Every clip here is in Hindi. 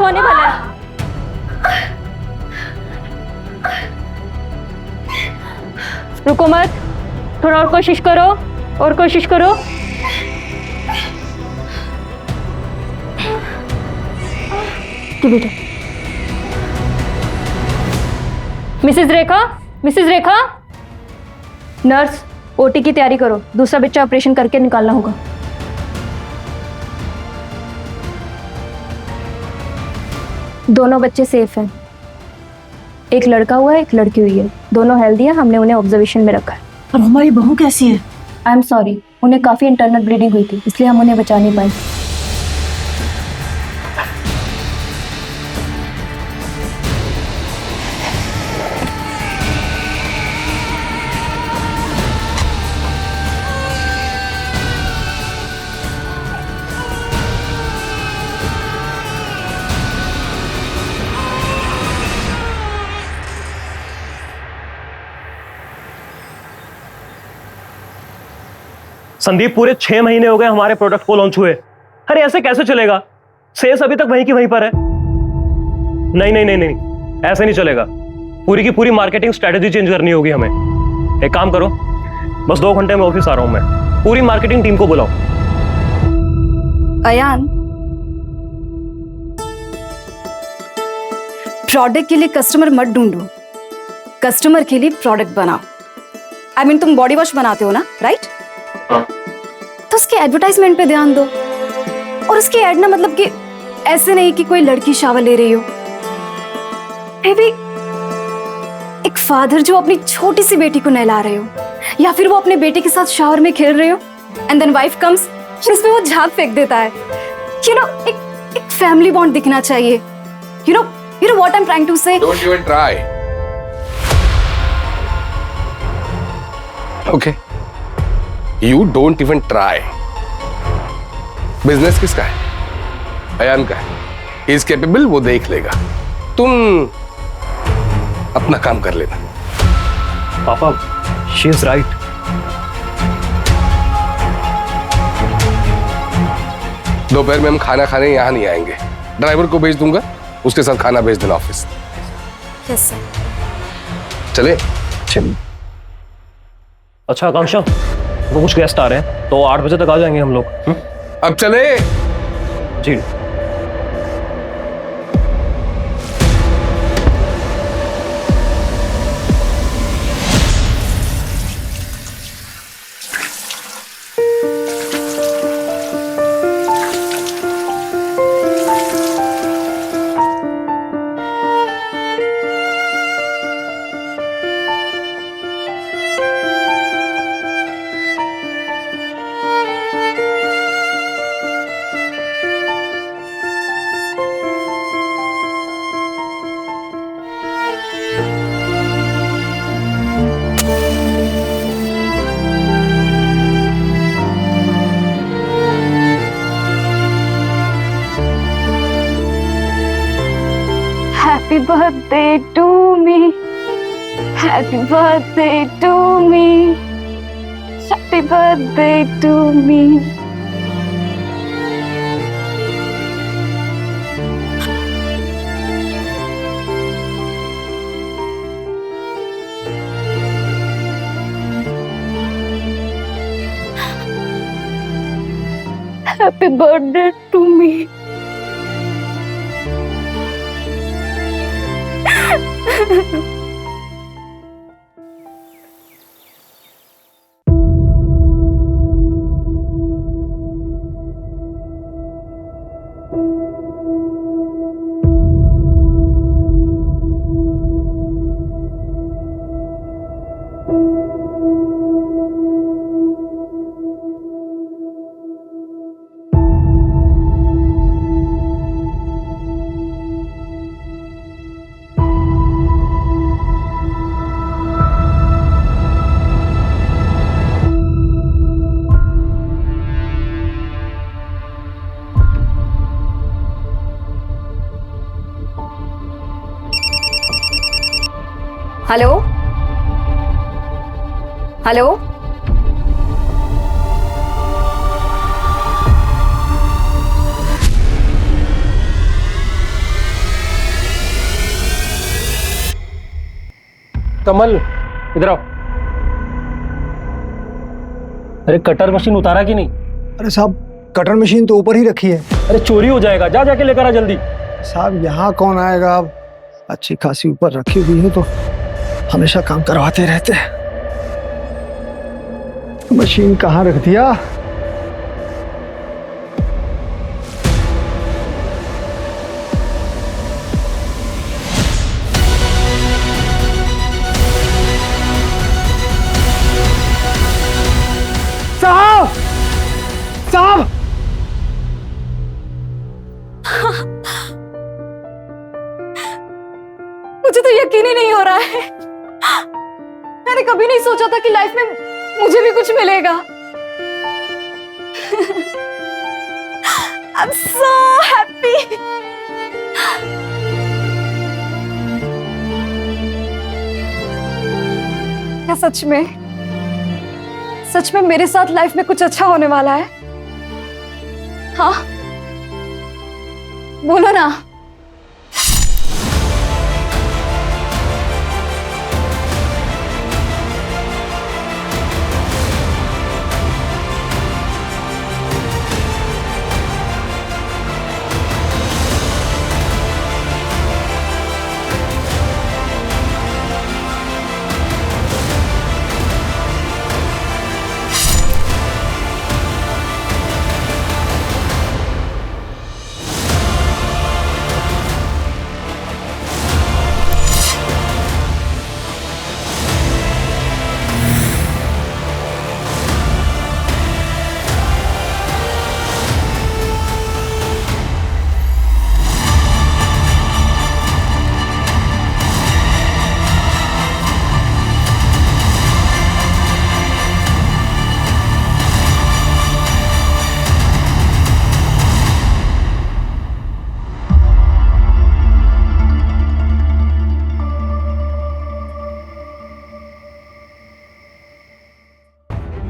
होने वाला है। रुको मत, थोड़ा और कोशिश करो, और कोशिश करो। बेटा, मिसेस रेखा, मिसेस रेखा, नर्स ओटी की तैयारी करो, दूसरा बच्चा ऑपरेशन करके निकालना होगा। दोनों बच्चे सेफ हैं, एक लड़का हुआ है, एक लड़की हुई है, दोनों हेल्दी हैं, हमने उन्हें ऑब्जर्वेशन में रखा है। और हमारी बहू कैसी है? आई एम सॉरी, उन्हें काफी इंटरनल ब्लीडिंग हुई थी, इसलिए हम उन्हें बचा नहीं पाए। संदीप, पूरे 6 महीने हो गए हमारे प्रोडक्ट को लॉन्च हुए। अरे ऐसे कैसे चलेगा? सेल्स अभी तक वहीं की वहीं पर है। नहीं नहीं नहीं नहीं, ऐसे नहीं चलेगा। पूरी की पूरी मार्केटिंग स्ट्रेटेजी चेंज करनी होगी हमें। एक काम करो, बस 2 घंटे में ऑफिस आ रहा हूं मैं। पूरी मार्केटिंग टीम को बुलाओ। अयान, प्रोडक्ट के लिए कस्टमर मत ढूंढो, कस्टमर के लिए प्रोडक्ट बनाओ। आई मीन तुम बॉडी वॉश बनाते हो ना, राइट? तो उसके एडवर्टाइजमेंट पे ध्यान दो। और उसकी एड ना, मतलब कि ऐसे नहीं कि कोई लड़की शावर ले रही हो। भी एक फादर जो अपनी छोटी सी बेटी को नहला रहे हो, या फिर वो अपने बेटे के साथ शावर में खेल रहे हो, एंड देन वाइफ कम्स और उसमें वो झाग फेंक देता है। यू नो, एक फैमिली बॉन्ड दिखना चाहिए। You know what I am trying to say. Don't even try. Okay, you don't even try. Business किसका है? अयान का है। इज कैपेबल, वो देख लेगा। तुम अपना काम कर लेना। पापा, शी इज राइट। दोपहर में हम खाना खाने यहाँ नहीं आएंगे। ड्राइवर को भेज दूंगा, उसके साथ खाना भेज देना ऑफिस। Yes sir. चले? अच्छा आकांक्षा, वो कुछ गेस्ट आ रहे हैं, तो 8 बजे तक आ जाएंगे हम लोग। अब चले? जी। Happy birthday to me. Happy birthday to me. Happy birthday to me. Happy birthday to me. Hello hello, Kamal इधर आओ। अरे कटर मशीन उतारा कि नहीं? अरे साहब कटर मशीन तो ऊपर ही रखी है। अरे चोरी हो जाएगा, जा जाके लेकर आ जल्दी। साहब यहाँ कौन आएगा, अब अच्छी खासी ऊपर रखी हुई है तो हमेशा काम करवाते रहते हैं। मशीन कहाँ रख दिया? साहब साहब मुझे तो यकीन ही नहीं हो रहा है। मैंने कभी नहीं सोचा था कि लाइफ में मुझे भी कुछ मिलेगा। I'm so happy. क्या सच में मेरे साथ लाइफ में कुछ अच्छा होने वाला है? हाँ बोलो ना।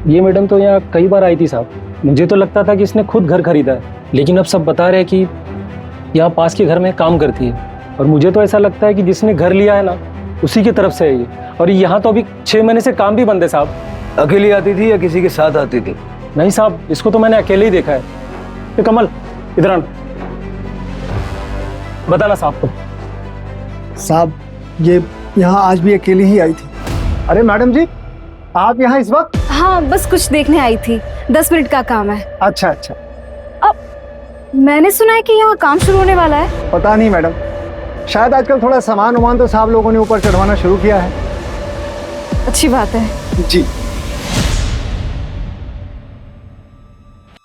ये मैडम तो यहाँ कई बार आई थी साहब। मुझे तो लगता था कि इसने खुद घर खरीदा है, लेकिन अब सब बता रहे हैं कि यहाँ पास के घर में काम करती है। और मुझे तो ऐसा लगता है कि जिसने घर लिया है ना, उसी की तरफ से है ये। और यहाँ तो अभी 6 महीने से काम भी बंद है साहब। अकेली आती थी या किसी के साथ आती थी? नहीं साहब, इसको तो मैंने अकेले ही देखा है। ये कमल इधर आना, बताना साहब को। साहब ये यहाँ आज भी अकेली ही आई थी। अरे मैडम जी आप यहाँ इस वक्त? हाँ बस कुछ देखने आई थी, 10 मिनट का काम है। अच्छा अच्छा। मैंने सुना है कि यहाँ काम शुरू होने वाला है। पता नहीं मैडम, शायद आजकल थोड़ा सामान वामान तो साहब लोगों ने ऊपर चढ़वाना शुरू किया है। अच्छी बात है। जी।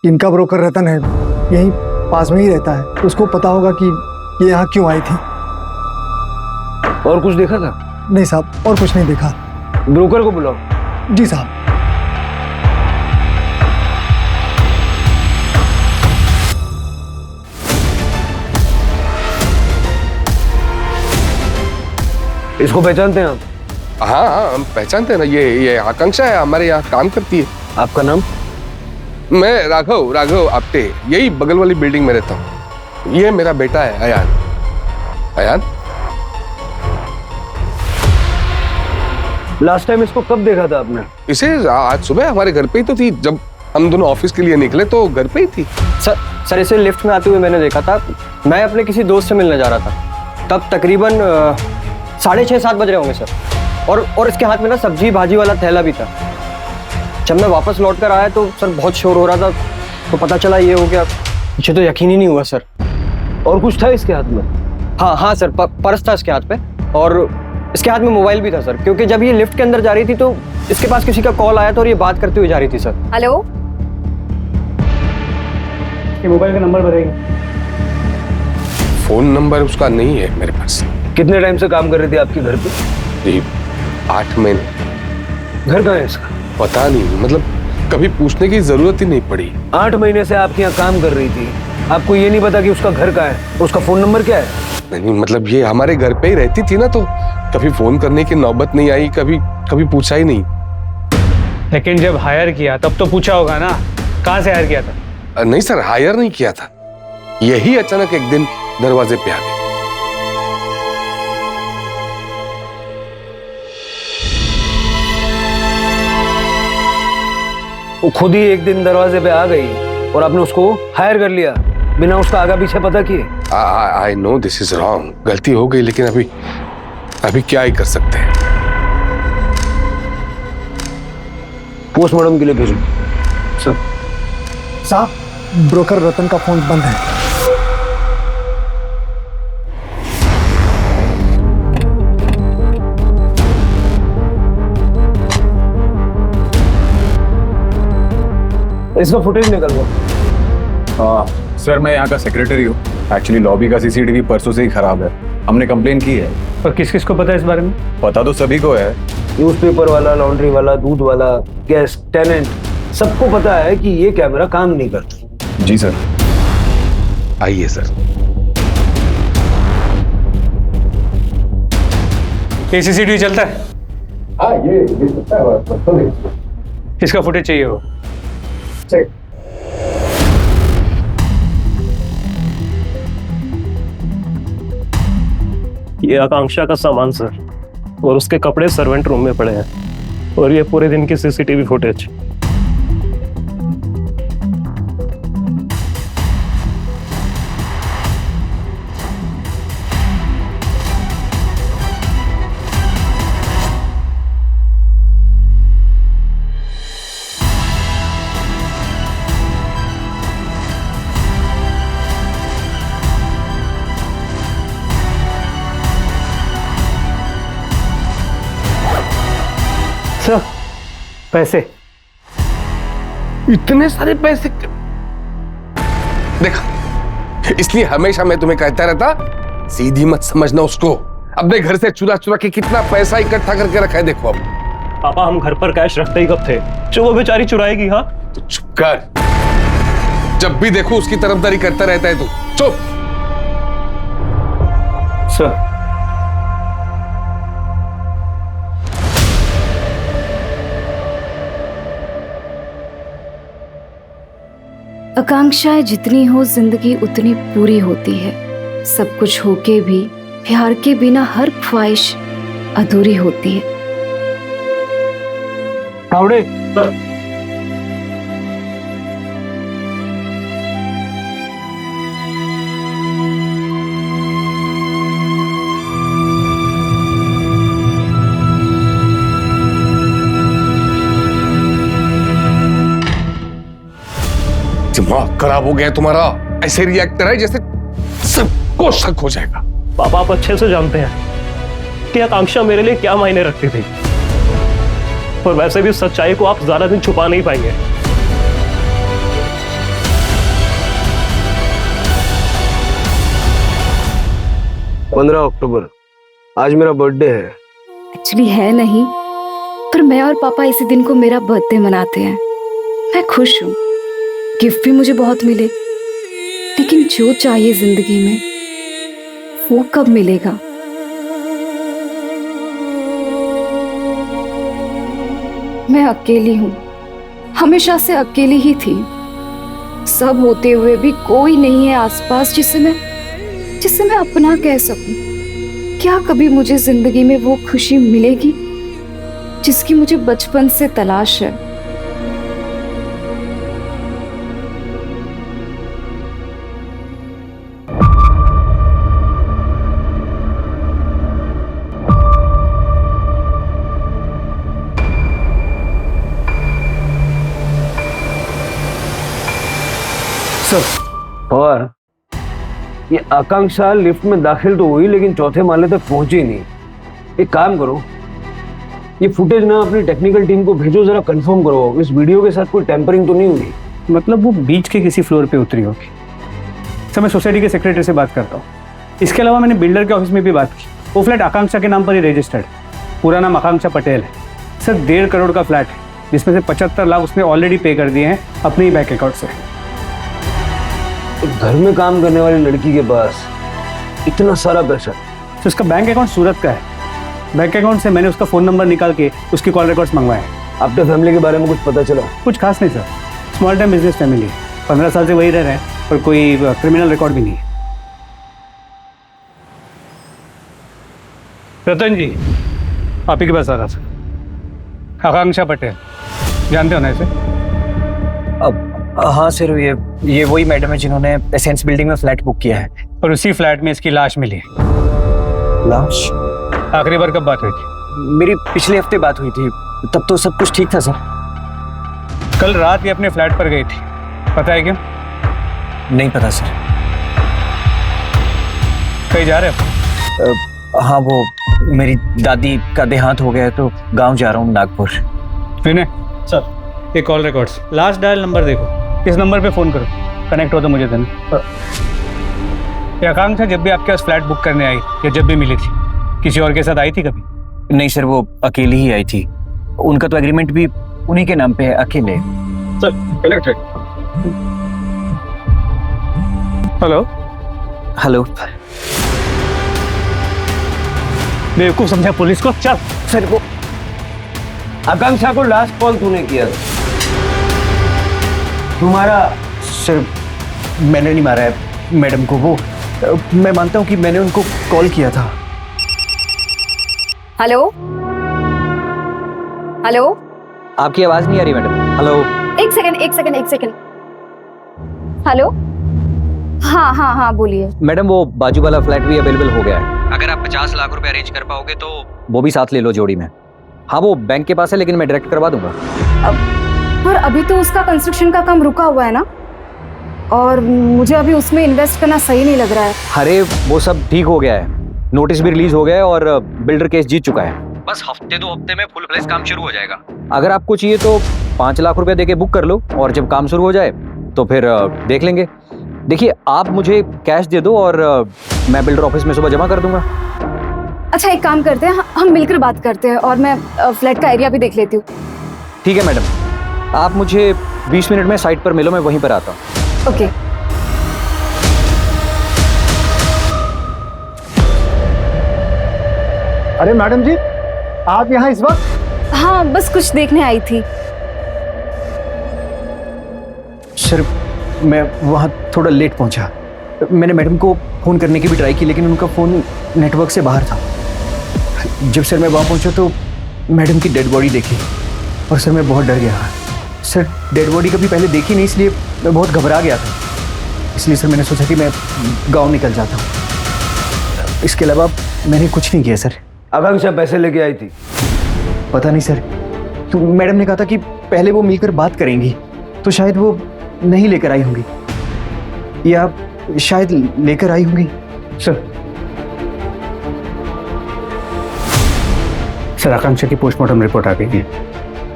इनका ब्रोकर रतन है, यहीं पास में ही रहता है, उसको पता होगा कि ये यहाँ क्यों आई थी। और कुछ देखा था? नहीं साहब और कुछ नहीं देखा। ब्रोकर को बुलाओ। जी साहब। इसको पहचानते हैं आप? हाँ हाँ हम पहचानते हैं ना, ये आकांक्षा है, हमारे यहाँ काम करती है। आपका नाम? मैं राघव आपटे, यही बगल वाली बिल्डिंग में रहता हूँ। ये मेरा बेटा है अयान। लास्ट टाइम इसको कब देखा था आपने? इसे आज सुबह हमारे घर पे ही तो थी, जब हम दोनों ऑफिस के लिए निकले तो घर पे ही थी। सर इसे लिफ्ट में आते हुए मैंने देखा था। मैं अपने किसी दोस्त से मिलने जा रहा था, तब तकरीबन 6:30-7 बज रहे होंगे सर। और इसके हाथ में ना सब्जी भाजी वाला थैला भी था। जब मैं वापस लौट कर आया तो सर बहुत शोर हो रहा था, तो पता चला ये हो गया। मुझे तो यकीन ही नहीं हुआ सर। और कुछ था इसके हाथ में? हाँ सर, पर्स था इसके हाथ पे, और इसके हाथ में मोबाइल भी था सर, क्योंकि जब ये लिफ्ट के अंदर जा रही थी तो इसके पास किसी का कॉल आया था और ये बात करते हुए जा रही थी सर। हेलो, ये मोबाइल का नंबर बताइए। फोन नंबर उसका नहीं है मेरे पास। कितने टाइम से काम कर रही थी आपके घर पे? जी 8 महीने। घर कहाँ है इसका? पता नहीं, मतलब कभी पूछने की जरूरत ही नहीं पड़ी। 8 महीने से आपके यहाँ काम कर रही थी, आपको ये नहीं पता कि उसका घर कहाँ है, उसका फोन नंबर क्या है? नहीं मतलब ये हमारे घर पे ही रहती थी ना, तो कभी फोन करने की नौबत नहीं आई, कभी पूछा ही नहीं। लेकिन जब हायर किया तब तो पूछा होगा ना, कहाँ से हायर किया था? नहीं सर, हायर नहीं किया था, यही अचानक एक दिन दरवाजे पे आ गई। वो खुद ही एक दिन दरवाजे पे आ गई और आपने उसको हायर कर लिया बिना उसका आगा पीछे पता किए। I know this is wrong, गलती हो गई, लेकिन अभी क्या ही कर सकते हैं। पोस्टमार्टम के लिए भेजो सर। साहब ब्रोकर रतन का फोन बंद है। इसका फुटेज निकलवा। सर मैं यहाँ का सेक्रेटरी हूँ। एक्चुअली लॉबी का सीसीटीवी परसों से ही खराब है, हमने कंप्लेन की है। और किस किस को पता है इस बारे में? पता तो सभी को है। न्यूज़पेपर वाला, लॉन्ड्री वाला, दूध वाला, गैस टेनेंट, सबको पता है कि ये कैमरा काम नहीं करता। जी सर। आइए सर। ये सीसीटीवी चलता है? हाँ ये चलता है। इसका फुटेज चाहिए हो। ये आकांक्षा का सामान सर, और उसके कपड़े सर्वेंट रूम में पड़े हैं, और ये पूरे दिन की सीसीटीवी फुटेज। सर पैसे, इतने सारे पैसे देखा, इसलिए हमेशा मैं तुम्हें कहता रहता सीधी मत समझना उसको। अपने घर से चुरा चुरा के कितना पैसा इकट्ठा करके रखा है देखो। अब पापा हम घर पर कैश रखते ही कब थे जो वो बेचारी चुराएगी? हाँ तो चुप कर, जब भी देखो उसकी तरफदारी करता रहता है तू। चुप। सर आकांक्षाएं जितनी हो जिंदगी उतनी पूरी होती है। सब कुछ होके भी प्यार के बिना हर ख्वाहिश अधूरी होती है। कावड़े दिमाग खराब हो गया तुम्हारा, ऐसे रिएक्ट कर रहा है जैसे सबको शक हो जाएगा। पापा आप अच्छे से जानते हैं कि आकांक्षा मेरे लिए क्या मायने रखती थी, और वैसे भी सच्चाई को आप ज्यादा दिन छुपा नहीं पाएंगे। अक्टूबर आज मेरा बर्थडे है। एक्चुअली है नहीं, पर मैं और पापा इसी दिन को मेरा बर्थडे मनाते हैं। मैं खुश हूँ, गिफ्ट भी मुझे बहुत मिले, लेकिन जो चाहिए जिंदगी में वो कब मिलेगा? मैं अकेली हूँ, हमेशा से अकेली ही थी। सब होते हुए भी कोई नहीं है आसपास जिसे मैं अपना कह सकूं। क्या कभी मुझे जिंदगी में वो खुशी मिलेगी जिसकी मुझे बचपन से तलाश है? और ये आकांक्षा लिफ्ट में दाखिल तो हुई लेकिन चौथे माले तक पहुंची नहीं। एक काम करो, ये फुटेज ना अपनी टेक्निकल टीम को भेजो, जरा कंफर्म करो इस वीडियो के साथ कोई टेम्परिंग तो नहीं हुई। मतलब वो बीच के किसी फ्लोर पे उतरी होगी। सर मैं सोसाइटी के सेक्रेटरी से बात करता हूँ। इसके अलावा मैंने बिल्डर के ऑफिस में भी बात की। वो फ्लैट आकांक्षा के नाम पर ही रजिस्टर्ड है। पूरा नाम आकांक्षा पटेल है। सर 1.5 करोड़ का फ्लैट है, जिसमें से 75 लाख उसने ऑलरेडी पे कर दिए हैं अपने ही बैंक अकाउंट से। एक घर में काम करने वाली लड़की के पास इतना सारा पैसा? तो उसका बैंक अकाउंट सूरत का है। बैंक अकाउंट से मैंने उसका फ़ोन नंबर निकाल के उसकी कॉल रिकॉर्ड्स मंगवाए हैं। आपके फैमिली के बारे में कुछ पता चला? कुछ खास नहीं sir, small time business family है। 15 साल से वही रह रहे हैं और कोई क्रिमिनल रिकॉर्ड भी नहीं है। रतन जी आप ही के पास आ रहा था। आकांक्षा पटेल जानते हो ना इसे? हाँ सर, ये वही मैडम है जिन्होंने एसेंस बिल्डिंग में फ्लैट बुक किया है। और उसी फ्लैट में इसकी लाश मिली। लाश? आखिरी बार कब बात हुई थी? मेरी पिछले हफ्ते बात हुई थी, तब तो सब कुछ ठीक था सर। कल रात ये अपने फ्लैट पर गई थी, पता है क्यों? नहीं पता सर। कहीं जा रहे हो? हाँ, वो मेरी दादी का देहांत हो गया है तो गांव जा रहा हूँ, नागपुर। विनय सर, ये call records, last dial number देखो, इस नंबर पे फोन करो, कनेक्ट हो तो मुझे देना। ये आकांक्षा जब भी आपके पास फ्लैट बुक करने आई या जब भी मिली थी, किसी और के साथ आई थी कभी? नहीं सर, वो अकेली ही आई थी। उनका तो एग्रीमेंट भी उन्हीं के नाम पे है, अकेले। Sir connected. Hello hello. बेवकूफ समझा पुलिस को? चल। सर, वो आकांक्षा को लास्ट कॉल तूने किया था। तुम्हारा? सर, मैंने नहीं मारा है मैडम को। वो मैं मानता हूँ कि मैंने उनको कॉल किया था। हेलो हेलो, आपकी आवाज नहीं आ रही मैडम। हेलो। एक सेकंड। हेलो, हाँ हाँ हाँ, बोलिए। मैडम, वो बाजू वाला फ्लैट भी अवेलेबल हो गया है। अगर आप 50 लाख रुपए अरेंज कर पाओगे तो वो भी साथ ले लो जोड़ी में। हाँ, वो बैंक के पास है लेकिन मैं डायरेक्ट करवा दूंगा। पर अभी तो उसका कंस्ट्रक्शन का काम रुका हुआ है ना, और मुझे अभी उसमें इन्वेस्ट करना सही नहीं लग रहा है। अरे वो सब ठीक हो गया है, नोटिस भी रिलीज हो गया है और बिल्डर केस जीत चुका है। बस हफ्ते 2 हफ्ते में फुल फ्लेज काम शुरू हो जाएगा। अगर आपको चाहिए तो 5 लाख रुपए देके बुक कर लो और जब काम शुरू हो जाए तो फिर देख लेंगे। देखिए, आप मुझे कैश दे दो और मैं बिल्डर ऑफिस में सुबह जमा कर दूंगा। अच्छा, एक काम करते हैं, हम मिलकर बात करते हैं और मैं फ्लैट का एरिया भी देख लेती हूँ। ठीक है मैडम, आप मुझे 20 मिनट में साइट पर मिलो, मैं वहीं पर आता हूँ। ओके। अरे मैडम जी, आप यहाँ इस वक्त? हाँ, बस कुछ देखने आई थी। सर, मैं वहाँ थोड़ा लेट पहुँचा। मैंने मैडम को फ़ोन करने की भी ट्राई की लेकिन उनका फ़ोन नेटवर्क से बाहर था। जब सर मैं वहाँ पहुँचा तो मैडम की डेड बॉडी देखी और सर मैं बहुत डर गया। सर, डेड बॉडी कभी पहले देखी नहीं, इसलिए मैं बहुत घबरा गया था। इसलिए सर मैंने सोचा कि मैं गाँव निकल जाता हूँ। इसके अलावा मैंने कुछ नहीं किया सर। आकांक्षा पैसे लेके आई थी? पता नहीं सर, तो मैडम ने कहा था कि पहले वो मिलकर बात करेंगी, तो शायद वो नहीं लेकर आई होंगी या शायद लेकर आई होंगी। सर, आकांक्षा की पोस्टमार्टम रिपोर्ट आ गई है।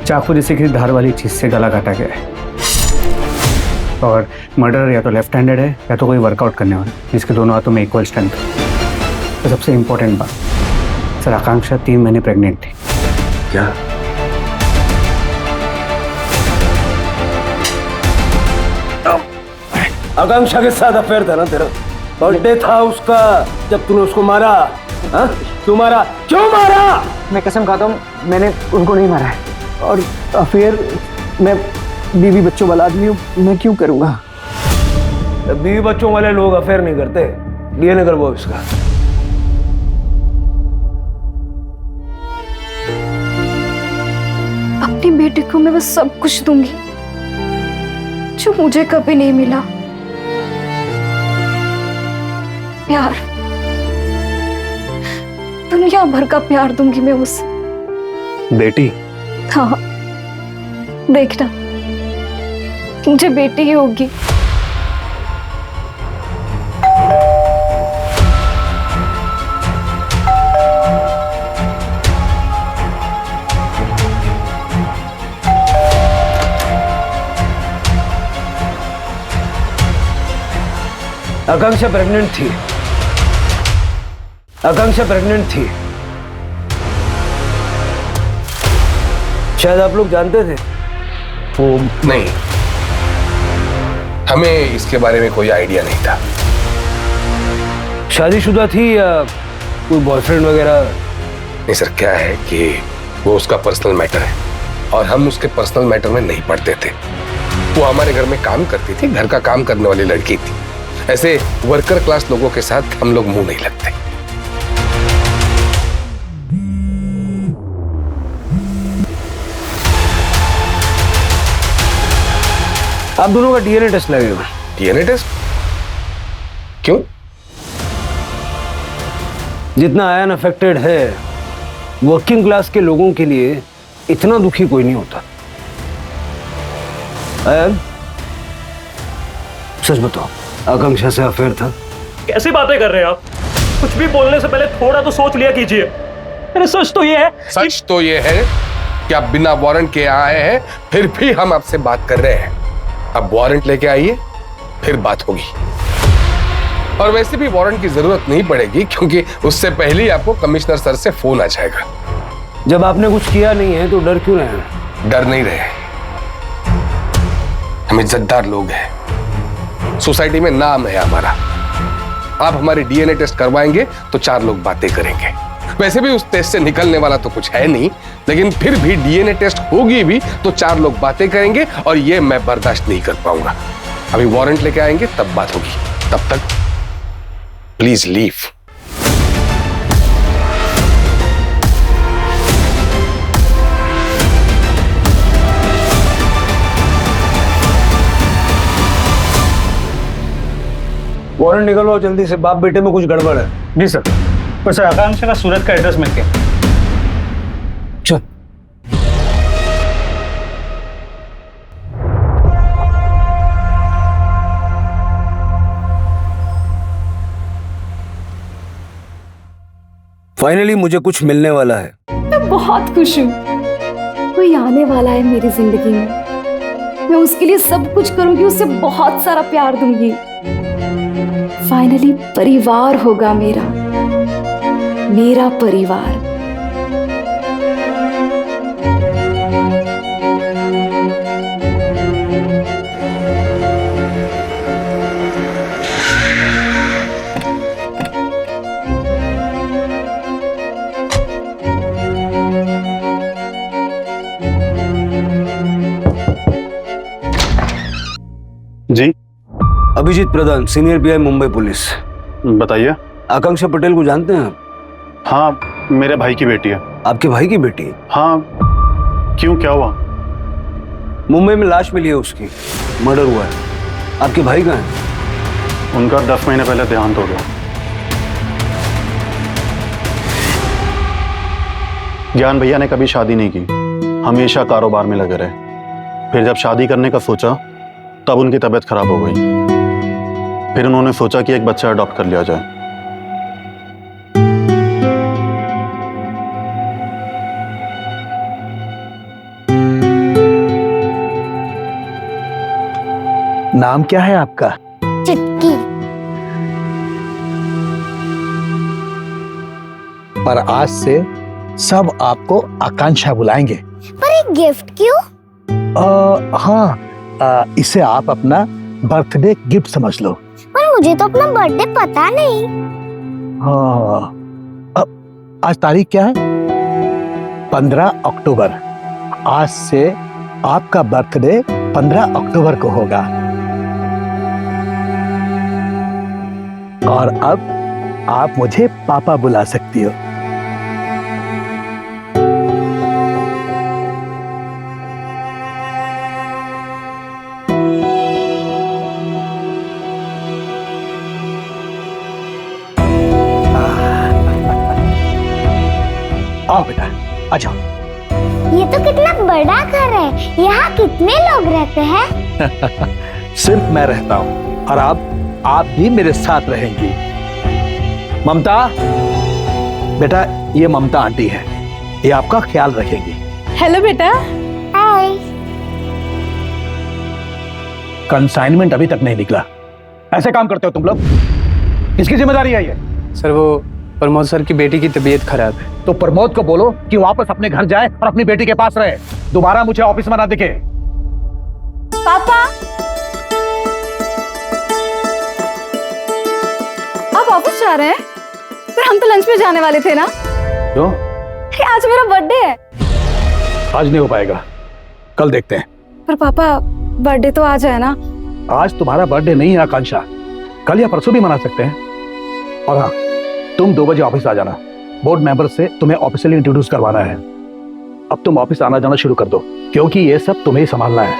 चाकू जैसे किसी धार वाली चीज से गला काटा गया है और मर्डर या तो लेफ्ट हैंडेड है या तो कोई वर्कआउट करने वाला जिसके दोनों हाथों में इक्वल स्ट्रेंथ है। तो सबसे इंपॉर्टेंट बात सर, आकांक्षा 3 महीने प्रेग्नेंट थी। क्या? आकांक्षा के साथ अफेयर था ना तेरा? बर्थडे था उसका जब तूने उसको मारा। हाँ? क्यों मारा? क्यों मारा? मैं कसम खाता हूँ, मैंने उनको नहीं मारा है। और अफेयर, मैं बीवी बच्चों वाला आदमी हूँ, मैं क्यों करूँगा? बीवी बच्चों वाले लोग अफेयर नहीं करते। डीएनए करवाओ इसका। अपनी बेटी को मैं बस सब कुछ दूंगी जो मुझे कभी नहीं मिला। प्यार, दुनिया भर का प्यार दूंगी मैं उसे। बेटी? हाँ, देखना, मुझे बेटी ही होगी। आकांक्षा प्रेग्नेंट थी। आकांक्षा प्रेग्नेंट थी। शायद आप लोग जानते थे। वो नहीं, हमें इसके बारे में कोई आइडिया नहीं था। शादीशुदा थी या कोई बॉयफ्रेंड वगैरह? नहीं सर, क्या है कि वो उसका पर्सनल मैटर है और हम उसके पर्सनल मैटर में नहीं पड़ते थे। वो हमारे घर में काम करती थी, घर का काम करने वाली लड़की थी। ऐसे वर्कर क्लास लोगों के साथ हम लोग मुंह नहीं लगते। आप दोनों का डीएनए टेस्ट लगेगा। DNA test? क्यों? जितना आयन अफेक्टेड है, वर्किंग क्लास के लोगों के लिए इतना दुखी कोई नहीं होता। आयन, सच बताओ, आकांक्षा से अफेयर था? कैसी बातें कर रहे हैं आप? कुछ भी बोलने से पहले थोड़ा तो सोच लिया कीजिए। अरे सच तो ये है, सच तो ये है कि आप बिना वारंट के आए हैं, फिर भी हम आपसे बात कर रहे हैं। अब वारंट लेके आइए, फिर बात होगी। और वैसे भी वारंट की जरूरत नहीं पड़ेगी, क्योंकि उससे पहले ही आपको कमिश्नर सर से फोन आ जाएगा। जब आपने कुछ किया नहीं है तो डर क्यों रहे? डर नहीं रहे, हम इज्जतदार लोग हैं, सोसाइटी में नाम है हमारा। आप हमारे डीएनए टेस्ट करवाएंगे तो 4 लोग बातें करेंगे। वैसे भी उस टेस्ट से निकलने वाला तो कुछ है नहीं, लेकिन फिर भी डीएनए टेस्ट होगी भी तो 4 लोग बातें करेंगे, और ये मैं बर्दाश्त नहीं कर पाऊंगा। अभी वारंट लेके आएंगे तब बात होगी। तब तक प्लीज लीव। वारंट निकलवाओ जल्दी से, बाप बेटे में कुछ गड़बड़ है। जी सर। पर सर आकांक्षा का सूरत का एड्रेस मिल गया। चल। फाइनली मुझे कुछ मिलने वाला है। मैं बहुत खुश हूँ। कोई आने वाला है मेरी जिंदगी में। मैं उसके लिए सब कुछ करूंगी, उसे बहुत सारा प्यार दूंगी। फाइनली परिवार होगा मेरा परिवार। जी अभिजीत प्रधान, सीनियर पीआई मुंबई पुलिस। बताइए। आकांक्षा पटेल को जानते हैं आप? हाँ, मेरे भाई की बेटी है। आपके भाई की बेटी? हाँ, क्यों, क्या हुआ? मुंबई में लाश मिली है उसकी, मर्डर हुआ है। आपके भाई कहाँ हैं? उनका 10 महीने पहले देहांत हो गया। ज्ञान भैया ने कभी शादी नहीं की, हमेशा कारोबार में लगे रहे। फिर जब शादी करने का सोचा तब उनकी तबीयत खराब हो गई। फिर उन्होंने सोचा कि एक बच्चा अडॉप्ट कर लिया जाए। नाम क्या है आपका? चुटकी। पर आज से सब आपको आकांक्षा बुलाएंगे। पर एक गिफ्ट क्यों? हाँ, इसे आप अपना बर्थडे गिफ्ट समझ लो। पर मुझे तो अपना बर्थडे पता नहीं। हाँ, आज तारीख क्या है? 15 अक्टूबर। आज से आपका बर्थडे 15 अक्टूबर को होगा। और अब आप मुझे पापा बुला सकती हो। आओ बेटा, आ जाओ। ये तो कितना बड़ा घर है। यहाँ कितने लोग रहते हैं? सिर्फ मैं रहता हूँ और आप भी मेरे साथ रहेंगी। ममता, बेटा ये ममता आंटी है, ये आपका ख्याल रखेंगी। हेलो बेटा। हाय। कंसाइनमेंट अभी तक नहीं निकला। ऐसे काम करते हो तुम लोग? किसकी जिम्मेदारी है ये? सर वो प्रमोद सर की बेटी की तबीयत खराब है। तो प्रमोद को बोलो कि वापस अपने घर जाए और अपनी बेटी के पास रहे। दोबारा मुझे ऑफिस में ना दिखे। पापा, आप ऑफिस जा रहे हैं? पर हम तो लंच में जाने वाले थे ना। क्यों? आज मेरा बर्थडे है। आज नहीं हो पाएगा, कल देखते हैं। पर पापा बर्थडे तो आज है ना। आज तुम्हारा बर्थडे नहीं है आकांक्षा, कल या परसों भी मना सकते हैं। और हाँ, तुम 2 बजे ऑफिस आ जाना। बोर्ड मेंबर से तुम्हें ऑफिशियली इंट्रोड्यूस करवाना है। अब तुम ऑफिस आना जाना शुरू कर दो, क्योंकि ये सब तुम्हें ही संभालना है।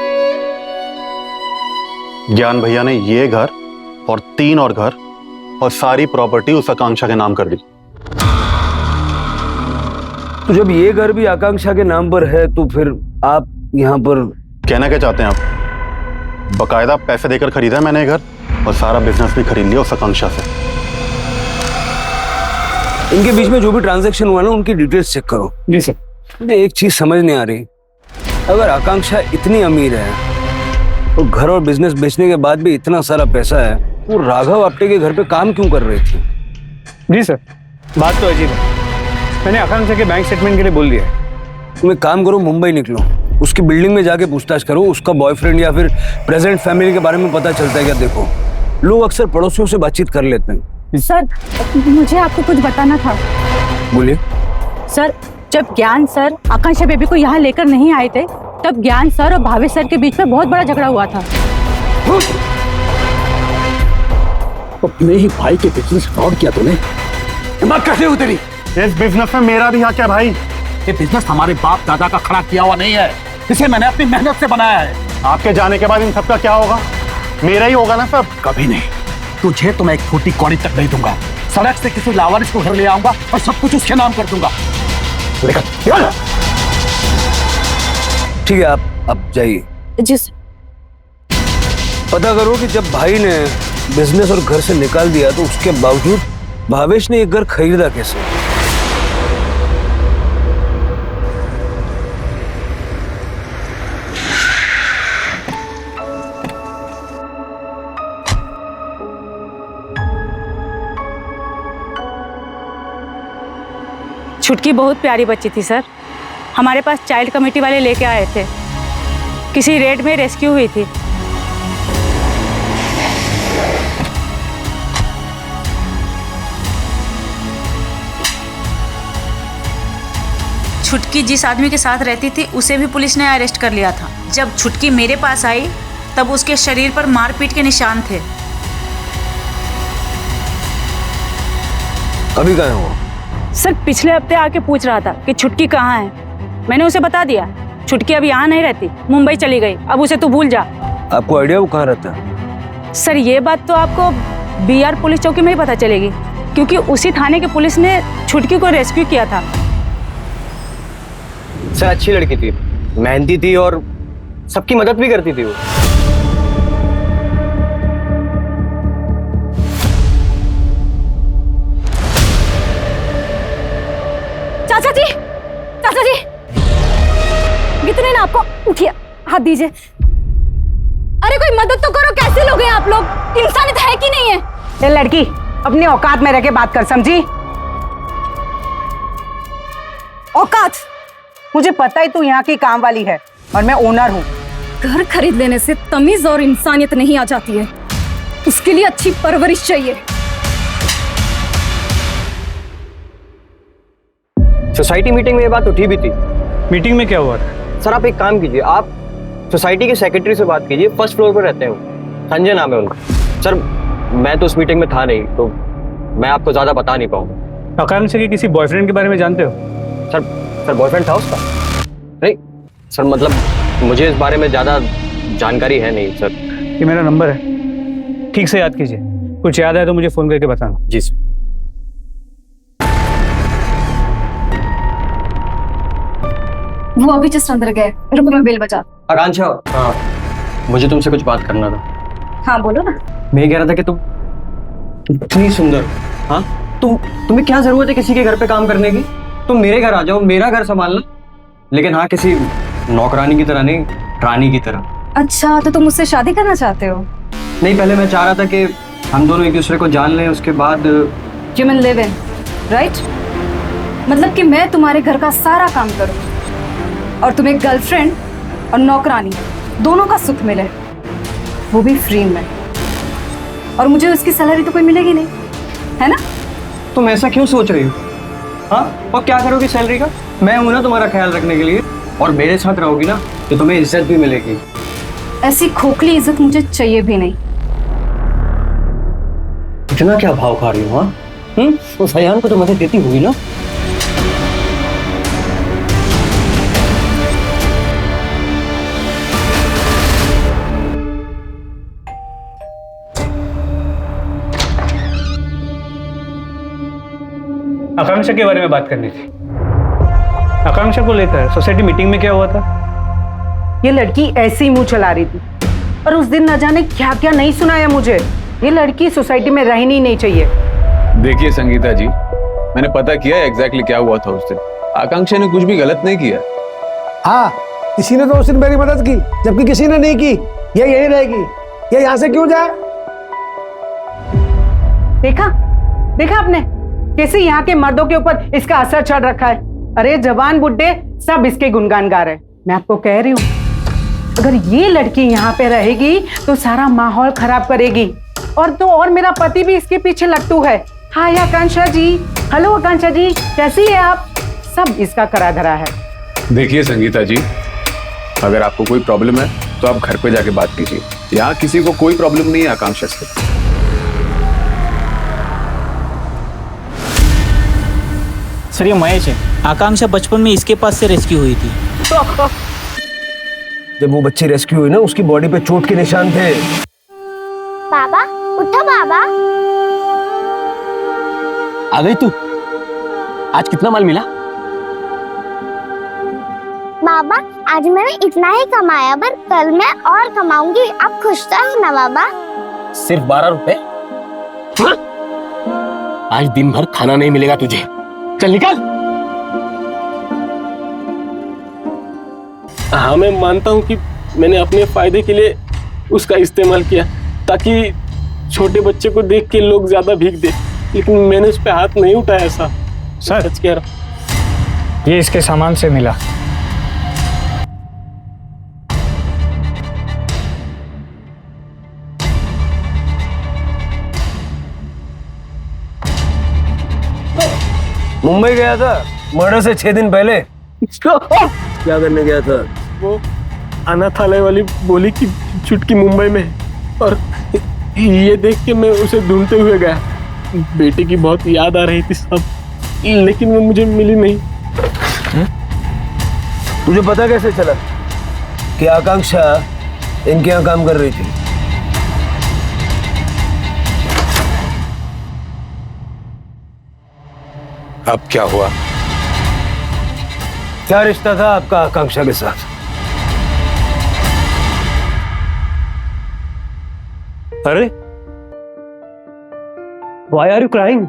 ज्ञान भैया ने ये घर और 3 और घर और सारी प्रॉपर्टी उस आकांक्षा के नाम कर दी। तो जब ये घर भी आकांक्षा के नाम पर है तो फिर आप यहाँ पर कहना क्या चाहते हैं आप? बकायदा पैसे देकर खरीदा है मैंने ये घर और सारा बिजनेस भी खरीद लिया उस आकांक्षा से। इनके बीच में जो भी ट्रांजैक्शन हुआ ना उनकी डिटेल्स चेक करो। जी सर। मुझे एक चीज समझ नहीं आ रही, अगर आकांक्षा इतनी अमीर है और घर और बिजनेस बेचने के बाद भी इतना सारा पैसा है, वो राघव आपटे के घर पे काम क्यों कर रही थी? जी सर, बात तो अजीब है। मैंने आकांक्षा के बैंक स्टेटमेंट के लिए बोल दिया है। तुम एक काम करो, मुंबई निकलो, उसकी बिल्डिंग में जाके पूछताछ करो, उसका बॉयफ्रेंड या फिर प्रेजेंट फैमिली के बारे में पता चलता है क्या? देखो, लोग अक्सर पड़ोसियों से बातचीत कर लेते हैं। सर मुझे आपको कुछ बताना था। बोलिए। सर जब ज्ञान सर आकांक्षा बेबी को यहाँ लेकर नहीं आए थे तब ज्ञान सर और भावेश सर के बीच में बहुत बड़ा झगड़ा हुआ था। अपने ही भाई के बिजनेस फ्रॉड किया तूने, हिम्मत कैसे हुई तेरी? इस बिजनेस में मेरा भी हक है भाई। ये बिजनेस हमारे बाप दादा का खड़ा किया हुआ नहीं है, इसे मैंने अपनी मेहनत से बनाया है। आपके जाने के बाद इन सबका क्या होगा? मेरा ही होगा ना सब। कभी नहीं, तुझे तो मैं एक फूटी कौड़ी तक नहीं दूंगा। सड़क से किसी लावारिस को घर ले आऊंगा और सब कुछ उसके नाम कर दूंगा। ठीक है, आप अब जाइए। जी सर। पता करो कि जब भाई ने बिजनेस और घर से निकाल दिया तो उसके बावजूद भावेश ने एक घर खरीदा कैसे? छुटकी बहुत प्यारी बच्ची थी सर, हमारे पास चाइल्ड कमेटी वाले लेके आए थे, किसी रेड में रेस्क्यू हुई थी। छुटकी जिस आदमी के साथ रहती थी उसे भी पुलिस ने अरेस्ट कर लिया था। जब छुटकी मेरे पास आई तब उसके शरीर पर मारपीट के निशान थे। अभी कहाँ है वो? सर पिछले हफ्ते आके पूछ रहा था कि छुटकी कहाँ है। मैंने उसे बता दिया छुटकी अब यहाँ नहीं रहती, मुंबई चली गई, अब उसे तू भूल जा। आपको आइडिया वो कहाँ रहता है? सर ये बात तो आपको BR पुलिस चौकी में ही पता चलेगी, क्योंकि उसी थाने के पुलिस ने छुटकी को रेस्क्यू किया था। सर अच्छी लड़की थी, मेहनती थी और सबकी मदद भी करती थी वो। चाचा जी, चाचा जी, कितने ना आपको, उठिए, हाथ दीजिए। अरे कोई मदद तो करो, कैसे लोग हैं आप लोग? इंसानियत है कि नहीं है? ये लड़की अपनी औकात में रह के बात कर, समझी? औकात? मुझे पता है तू यहाँ की काम वाली है और मैं ओनर हूँ। घर खरीद लेने से तमीज और इंसानियत नहीं आ जाती है, उसके लिए अच्छी परवरिश चाहिए। सोसाइटी मीटिंग में ये बात उठी भी थी। मीटिंग में क्या हुआ था? सर आप एक काम कीजिए, आप सोसाइटी के सेक्रेटरी से बात कीजिए, फर्स्ट फ्लोर पर रहते हैं वो, संजय नाम है उनका। सर मैं तो उस मीटिंग में था नहीं, तो मैं आपको ज्यादा बता नहीं पाऊंगा। आकांक्षा के किसी बॉयफ्रेंड के बारे में जानते हो? सर बॉयफ्रेंड था उसका? नहीं सर, मतलब मुझे इस बारे में ज्यादा जानकारी है नहीं सर। ये मेरा नंबर है, ठीक से याद कीजिए, कुछ याद आए तो मुझे फोन करके बताना। जी सर। वो अभी जस्ट अंदर गए, रुको मैं बेल बजा। आकांक्षा, हाँ मुझे तुमसे कुछ बात करना था। हाँ बोलो ना। मैं ये कह रहा था कि तुम इतनी सुंदर, हाँ तुम्हें क्या जरूरत है किसी के घर पे काम करने की? तुम मेरे घर आ जाओ, मेरा घर संभालना, लेकिन हाँ किसी नौकरानी की तरह नहीं, रानी की तरह। अच्छा तो तुम मुझसे शादी करना चाहते हो? नहीं, पहले मैं चाह रहा था कि हम दोनों एक दूसरे को जान लें, उसके बाद you mean live in, right? मतलब कि मैं तुम्हारे घर का सारा काम करूं और तुम्हें गर्लफ्रेंड और नौकरानी दोनों का सुख मिले, वो भी फ्री में, और मुझे उसकी सैलरी तो कोई मिलेगी नहीं, है ना? तुम ऐसा क्यों सोच रही हो? हाँ, और क्या करोगी सैलरी का? मैं हूं ना तुम्हारा ख्याल रखने के लिए, और मेरे साथ रहोगी ना तो तुम्हें इज्जत भी मिलेगी। ऐसी खोखली इज्जत मुझे चाहिए भी नहीं। इतना क्या भाव खा रही हो? हाँ उस हयान को तो मदद देती होगी ना? आकांक्षा के बारे में बात करनी थी। आकांक्षा को लेकर सोसाइटी मीटिंग में क्या हुआ था? ये लड़की ऐसे ही मुंह चला रही थी और उस दिन न जाने क्या क्या नहीं सुनाया मुझे। ये लड़की सोसाइटी में रहनी ही नहीं चाहिए। देखिए संगीता जी, मैंने पता किया एग्जैक्टली क्या हुआ था उस दिन। आकांक्षा ने कुछ भी गलत नहीं किया। हाँ, किसी ने तो उस दिन मेरी मदद की, जबकि किसी ने नहीं की। ये यही रहेगी, ये यहाँ से क्यों जाए? देखा आपने कैसे यहाँ के मर्दों के ऊपर इसका असर चढ़ रखा है। अरे जवान बुड्ढे सब इसके गुणगान गा रहे हैं। मैं आपको कह रही हूँ, अगर ये लड़की यहाँ पे रहेगी तो सारा माहौल खराब करेगी। और मेरा पति भी इसके पीछे लट्टू है। हाय आकांक्षा जी, हेलो आकांक्षा जी, कैसी है आप? सब इसका करा धरा है। देखिए संगीता जी, अगर आपको कोई प्रॉब्लम है तो आप घर पे जाके बात कीजिए। यहाँ किसी को कोई प्रॉब्लम नहीं है आकांक्षा से। सर ये महेश है। आकांक्षा बचपन में इसके पास से रेस्क्यू हुई थी। जब वो बच्ची रेस्क्यू हुई ना, उसकी बॉडी पे चोट के निशान थे। बाबा उठो बाबा। आ गई तू? आज कितना माल मिला? बाबा आज मैंने इतना ही कमाया, पर कल मैं और कमाऊंगी। आप खुश तो हो ना बाबा? सिर्फ 12 रुपए? आज दिन भर खाना नहीं मिलेगा तुझे। चल निकल। हाँ मैं मानता हूँ कि मैंने अपने फायदे के लिए उसका इस्तेमाल किया ताकि छोटे बच्चे को देख के लोग ज्यादा भीख दे, लेकिन मैंने उस पर हाथ नहीं उठाया। ऐसा सच कह रहा। ये इसके सामान से मिला। मुंबई गया था मर्डर से 6 दिन पहले। क्या करने गया था? वो अनाथालय वाली बोली कि चुटकी मुंबई में है, और ये देख के मैं उसे ढूंढते हुए गया। बेटे की बहुत याद आ रही थी सब, लेकिन वो मुझे मिली नहीं। तुझे पता कैसे चला कि आकांक्षा इनके यहाँ काम कर रही थी? अब क्या हुआ? क्या रिश्ता था आपका आकांक्षा के साथ? अरे व्हाई आर यू क्राइंग?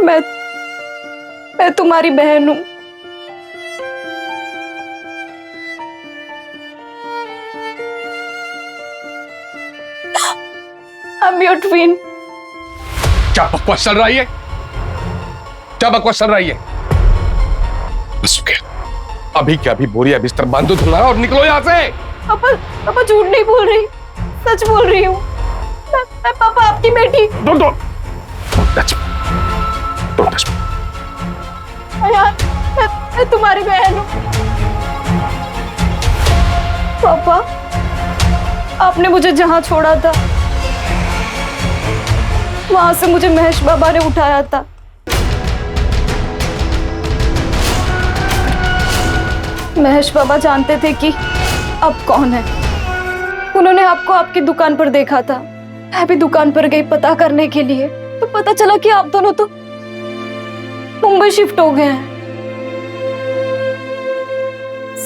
मैं तुम्हारी बहन हूं। I'm your twin. क्या बकवास चल रही है? क्या बकवास चल रही है? बस हो गया। अभी क्या अभी बोरिया बिस्तर बांधो तुम्हारा और निकलो यहाँ से। पापा झूठ नहीं बोल रही, सच बोल रही हूँ। मैं पापा आपकी बेटी। Don't touch me. Don't touch me. यार मैं तुम्हारी बहन हूँ। पापा आपने मुझे जहाँ छोड़ा था वहां से मुझे महेश बाबा ने उठाया था। महेश बाबा जानते थे कि अब कौन है। उन्होंने आपको आपकी दुकान पर देखा था। मैं भी दुकान पर गई पता करने के लिए, तो पता चला कि आप दोनों तो मुंबई शिफ्ट हो गए हैं।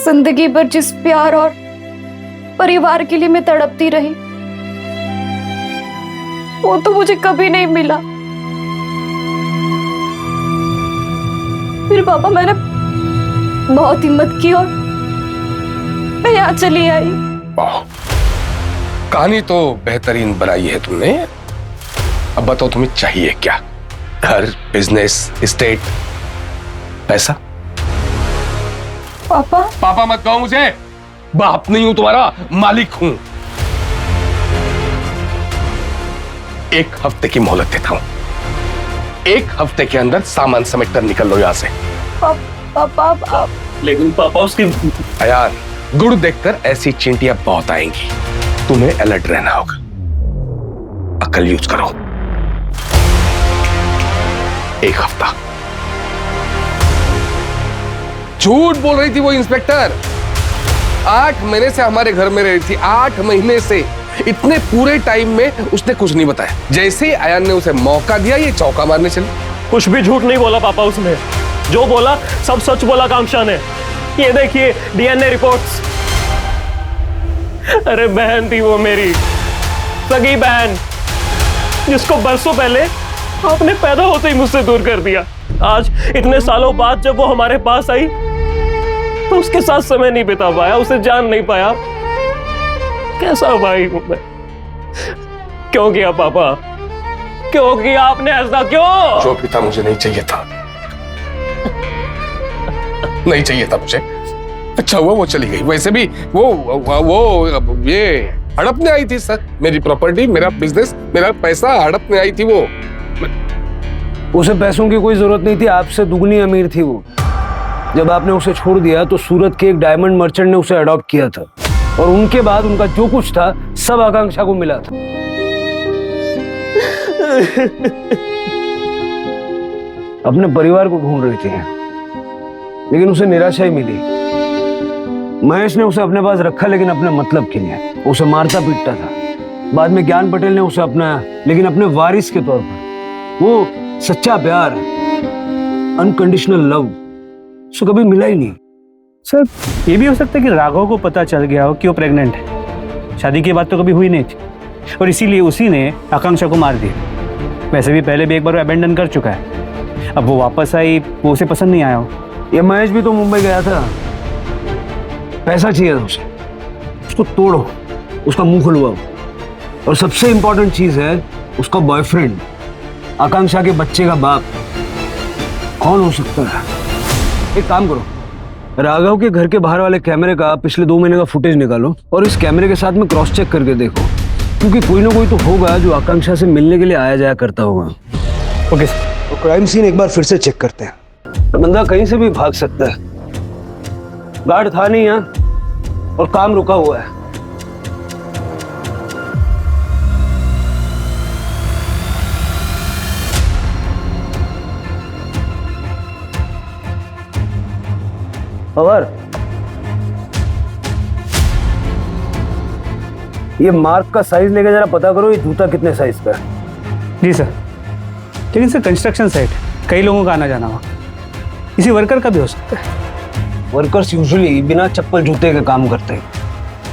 जिंदगी भर जिस प्यार और परिवार के लिए मैं तड़पती रही, वो तो मुझे कभी नहीं मिला। फिर पापा मैंने बहुत हिम्मत की और मैं यहाँ चली आई। वाह, कहानी तो बेहतरीन बनाई है तुमने। अब बताओ तुम्हें चाहिए क्या? घर, बिजनेस, एस्टेट, पैसा? पापा पापा मत कहो मुझे। बाप नहीं हूं तुम्हारा, मालिक हूं। 1 हफ्ते की मोहलत देता हूं। 1 हफ्ते के अंदर सामान समेट कर निकल लो यहां से। पापा लेकिन पापा उसकी यार, गुड़ देखकर ऐसी चींटियां बहुत आएंगी। तुम्हें अलर्ट रहना होगा। अकल यूज करो। 1 हफ्ता। झूठ बोल रही थी वो इंस्पेक्टर। 8 महीने से हमारे घर में रही थी। 8 महीने से इतने पूरे टाइम में उसने कुछ नहीं बताया। जैसे ही अयान ने उसे मौका दिया ये चौका मारने चले। कुछ भी झूठ नहीं बोला पापा उसने, जो बोला सब सच बोला आकांक्षा ने। ये देखिए डीएनए रिपोर्ट्स। अरे बहन थी वो मेरी, सगी बहन, जिसको बरसों पहले आपने पैदा होते ही मुझसे दूर कर दिया। आज इतने सालों बाद जब वो हमारे पास आई तो उसके साथ समय नहीं बिता पाया, उसे जान नहीं पाया। कैसा भाई हूं मैं? क्यों किया पापा, क्यों किया आपने ऐसा, क्यों? जो भी था मुझे नहीं चाहिए था, नहीं चाहिए था मुझे। अच्छा हुआ वो चली गई। वैसे भी वो ये हड़पने आई थी सर, मेरी प्रॉपर्टी, मेरा बिजनेस, मेरा पैसा हड़पने आई थी वो। उसे पैसों की कोई जरूरत नहीं थी, आपसे दुगनी अमीर थी वो। जब आपने उसे छोड़ दिया तो सूरत के एक डायमंड मर्चेंट ने उसे अडॉप्ट किया था और उनके बाद उनका जो कुछ था सब आकांक्षा को मिला था। अपने परिवार को ढूंढ रही थी लेकिन उसे निराशा ही मिली। महेश ने उसे अपने पास रखा लेकिन अपने मतलब के लिए, उसे मारता पीटता था। बाद में ज्ञान पटेल ने उसे अपनाया लेकिन अपने वारिस के तौर पर। वो सच्चा प्यार, अनकंडीशनल लव उसे कभी मिला ही नहीं। सर ये भी हो सकता है कि राघव को पता चल गया हो कि वो प्रेग्नेंट है। शादी की बात तो कभी हुई नहीं थी और इसीलिए उसी ने आकांक्षा को मार दिया। वैसे भी पहले भी एक बार वो अबेंडन कर चुका है। अब वो वापस आई, वो उसे पसंद नहीं आया हो। ये महेश भी तो मुंबई गया था, पैसा चाहिए था उसे, उसको तोड़ो, उसका मुंह खुलवाओ। और सबसे इंपॉर्टेंट चीज है उसका बॉयफ्रेंड, आकांक्षा के बच्चे का बाप कौन हो सकता है? एक काम करो, राघव के घर के बाहर वाले कैमरे का पिछले 2 महीने का फुटेज निकालो और इस कैमरे के साथ में क्रॉस चेक करके देखो, क्योंकि कोई ना कोई तो होगा जो आकांक्षा से मिलने के लिए आया जाया करता होगा। Okay sir. तो क्राइम सीन एक बार फिर से चेक करते हैं। तो बंदा कहीं से भी भाग सकता है, गार्ड था नहीं यहाँ और काम रुका हुआ है। और ये मार्क का साइज लेके जरा पता करो, ये जूता कितने साइज का है। जी सर। लेकिन सर कंस्ट्रक्शन साइट, कई लोगों का आना जाना हुआ, किसी वर्कर का भी हो सकता है। वर्कर्स यूजुअली बिना चप्पल जूते के काम करते हैं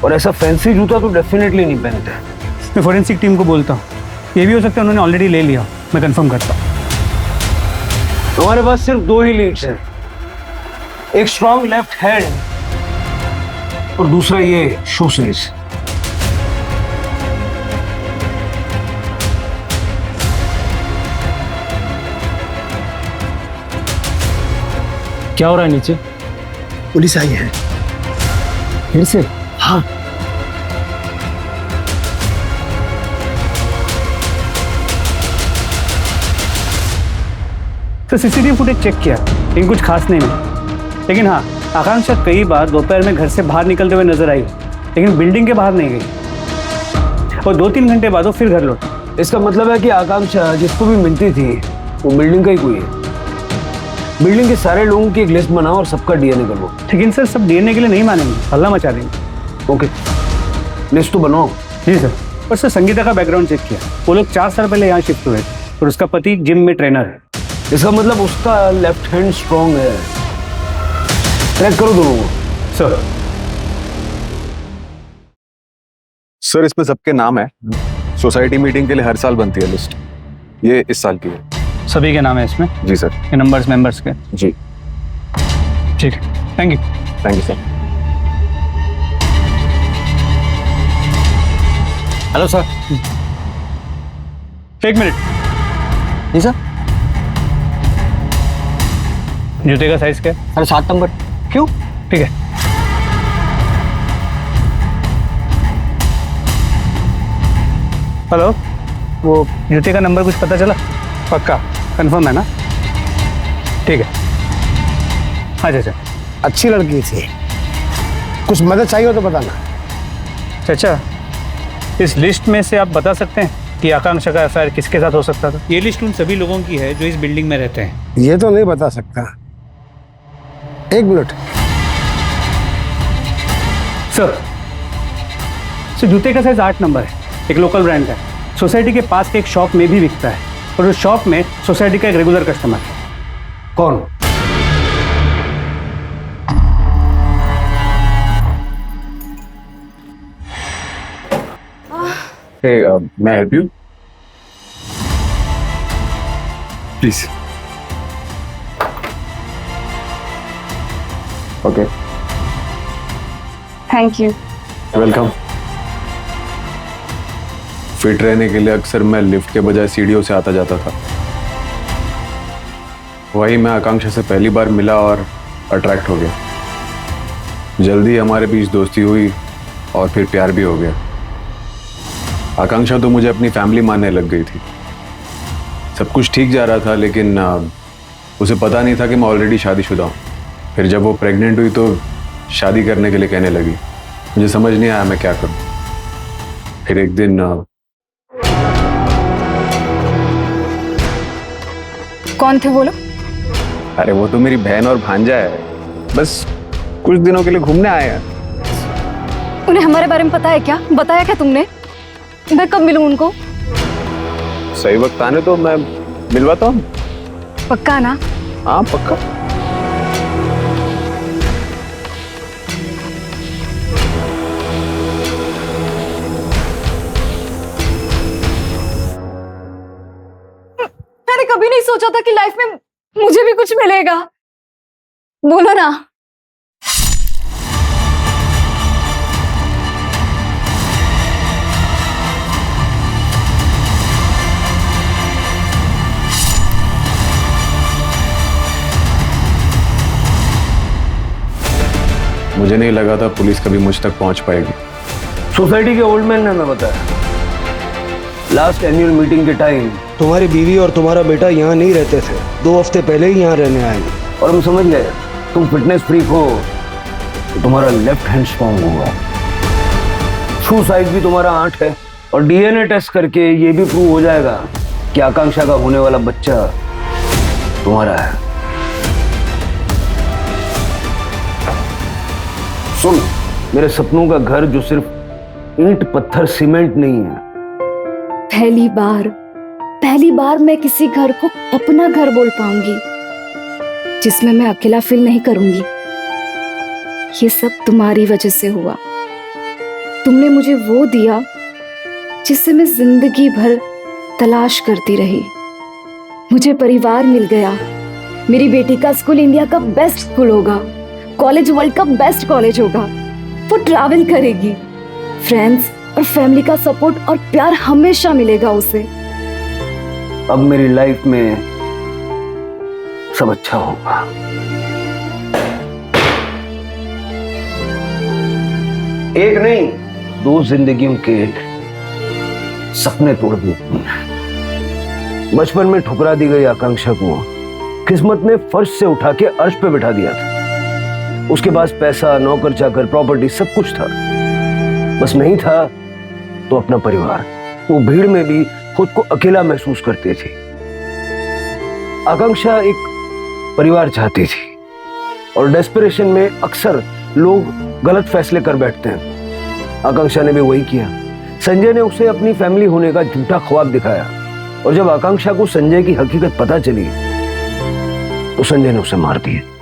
और ऐसा फैंसी जूता तो डेफिनेटली नहीं पहनते। मैं फोरेंसिक टीम को बोलता हूँ, ये भी हो सकता है उन्होंने ऑलरेडी ले लिया, मैं कंफर्म करता हूँ। हमारे पास सिर्फ 2 ही लीड्स हैं, एक स्ट्रॉन्ग लेफ्ट हैंड और दूसरा ये शो साइज। क्या हो रहा है नीचे? पुलिस आई है फिर से? हाँ। तो सीसीटीवी फुटेज चेक किया, लेकिन कुछ खास नहीं मिला। लेकिन हाँ, आकांक्षा कई बार दोपहर में घर से बाहर निकलते हुए नजर आई, लेकिन बिल्डिंग के बाहर नहीं गई और 2-3 घंटे बाद वो फिर घर लौटी। इसका मतलब है कि आकांक्षा जिसको भी मिलती थी वो बिल्डिंग का ही कोई है। बिल्डिंग के सारे लोगों की एक लिस्ट बनाओ और सबका डीएनए करवाओ। लेकिन सर सब डीएनए के लिए नहीं मानेंगे, हल्ला मचा देंगे। ओके, लिस्ट तो बनाओ। जी सर। और सर संगीता का बैकग्राउंड चेक किया, वो लोग 4 साल पहले यहाँ शिफ्ट हुए और उसका पति जिम में ट्रेनर है। इसका मतलब उसका लेफ्ट हैंड स्ट्रॉन्ग है। ट्रैक करो दोनों को। सर सर इसमें सबके नाम है। सोसाइटी मीटिंग के लिए हर साल बनती है लिस्ट, ये इस साल की है। सभी के नाम है इसमें? जी सर। ये नंबर्स मेंबर्स के? जी। ठीक है, thank you. Thank you sir. Hello sir. 1 minute. जी सर। जूते का साइज क्या है? अरे 7 नंबर। क्यों? ठीक है। हेलो, वो जूते का नंबर कुछ पता चला? पक्का कंफर्म है ना? ठीक है। अच्छा। अच्छी लड़की थी, कुछ मदद चाहिए हो तो बताना। चाचा, इस लिस्ट में से आप बता सकते हैं कि आकांक्षा का अफेयर किसके साथ हो सकता था? ये लिस्ट उन सभी लोगों की है जो इस बिल्डिंग में रहते हैं। ये तो नहीं बता सकता। 1 मिनट। सर, सर जूते का साइज 8 नंबर है, एक लोकल ब्रांड का है। सोसाइटी के पास के एक शॉप में भी बिकता है और उस शॉप में सोसाइटी का एक रेगुलर कस्टमर है। कौन? मैं help you please? Okay, thank you. Welcome. Fit रहने के लिए अक्सर मैं लिफ्ट के बजाय सीढ़ियों से आता जाता था। वही मैं आकांक्षा से पहली बार मिला और अट्रैक्ट हो गया। जल्दी हमारे बीच दोस्ती हुई और फिर प्यार भी हो गया। आकांक्षा तो मुझे अपनी फैमिली मानने लग गई थी। सब कुछ ठीक जा रहा था, लेकिन उसे पता नहीं था कि मैं ऑलरेडी शादीशुदा हूँ। फिर जब वो प्रेग्नेंट हुई तो शादी करने के लिए कहने लगी। मुझे समझ नहीं आया मैं क्या करूँ। फिर एक दिन कौन थे वो लोग? अरे वो तो मेरी बहन और भांजा है, बस कुछ दिनों के लिए घूमने आए हैं। उन्हें हमारे बारे में पता है क्या? बताया क्या तुमने? मैं कब मिलूं उनको? सही वक्त आने तो मैं मिलवाता हूँ। पक्का ना? हाँ पक्का। मैंने कभी नहीं सोचा था कि लाइफ में मुझे भी कुछ मिलेगा। बोलो ना। मुझे नहीं लगा था पुलिस कभी मुझ तक पहुंच पाएगी। सोसाइटी के ओल्ड मैन ने हमें बताया, लास्ट एनुअल मीटिंग के टाइम तुम्हारी बीवी और तुम्हारा बेटा यहाँ नहीं रहते थे, 2 हफ्ते पहले ही यहाँ रहने आए। और हम समझ गए तुम फिटनेस फ्रीक हो तो तुम्हारा लेफ्ट हैंड स्ट्रॉन्ग होगा। शू साइज भी तुम्हारा 8 है और डीएनए टेस्ट करके ये भी प्रूव हो जाएगा कि आकांक्षा का होने वाला बच्चा तुम्हारा है। सुन, मेरे सपनों का घर जो सिर्फ ईंट पत्थर सीमेंट नहीं है। पहली बार मैं किसी घर को अपना घर बोल पाऊंगी जिसमें मैं अकेला फील नहीं करूंगी। ये सब तुम्हारी वजह से हुआ। तुमने मुझे वो दिया जिससे मैं जिंदगी भर तलाश करती रही। मुझे परिवार मिल गया। मेरी बेटी का स्कूल इंडिया का बेस्ट स्कूल होगा, कॉलेज वर्ल्ड का बेस्ट कॉलेज होगा। वो ट्रैवल करेगी। फ्रेंड्स और फैमिली का सपोर्ट और प्यार हमेशा मिलेगा उसे। अब मेरी लाइफ में सब अच्छा होगा। एक नहीं, 2 जिंदगियों के सपने तोड़ दिए। बचपन में ठुकरा दी गई आकांक्षा को किस्मत ने फर्श से उठा के अर्श पे बिठा दिया था। उसके पास पैसा, नौकर चाकर, प्रॉपर्टी सब कुछ था, बस नहीं था तो अपना परिवार। वो भीड़ में भी खुद को अकेला महसूस करती थी। आकांक्षा एक परिवार चाहती थी और डेस्परेशन में अक्सर लोग गलत फैसले कर बैठते हैं। आकांक्षा ने भी वही किया। संजय ने उसे अपनी फैमिली होने का झूठा ख्वाब दिखाया और जब आकांक्षा को संजय की हकीकत पता चली तो संजय ने उसे मार दिया।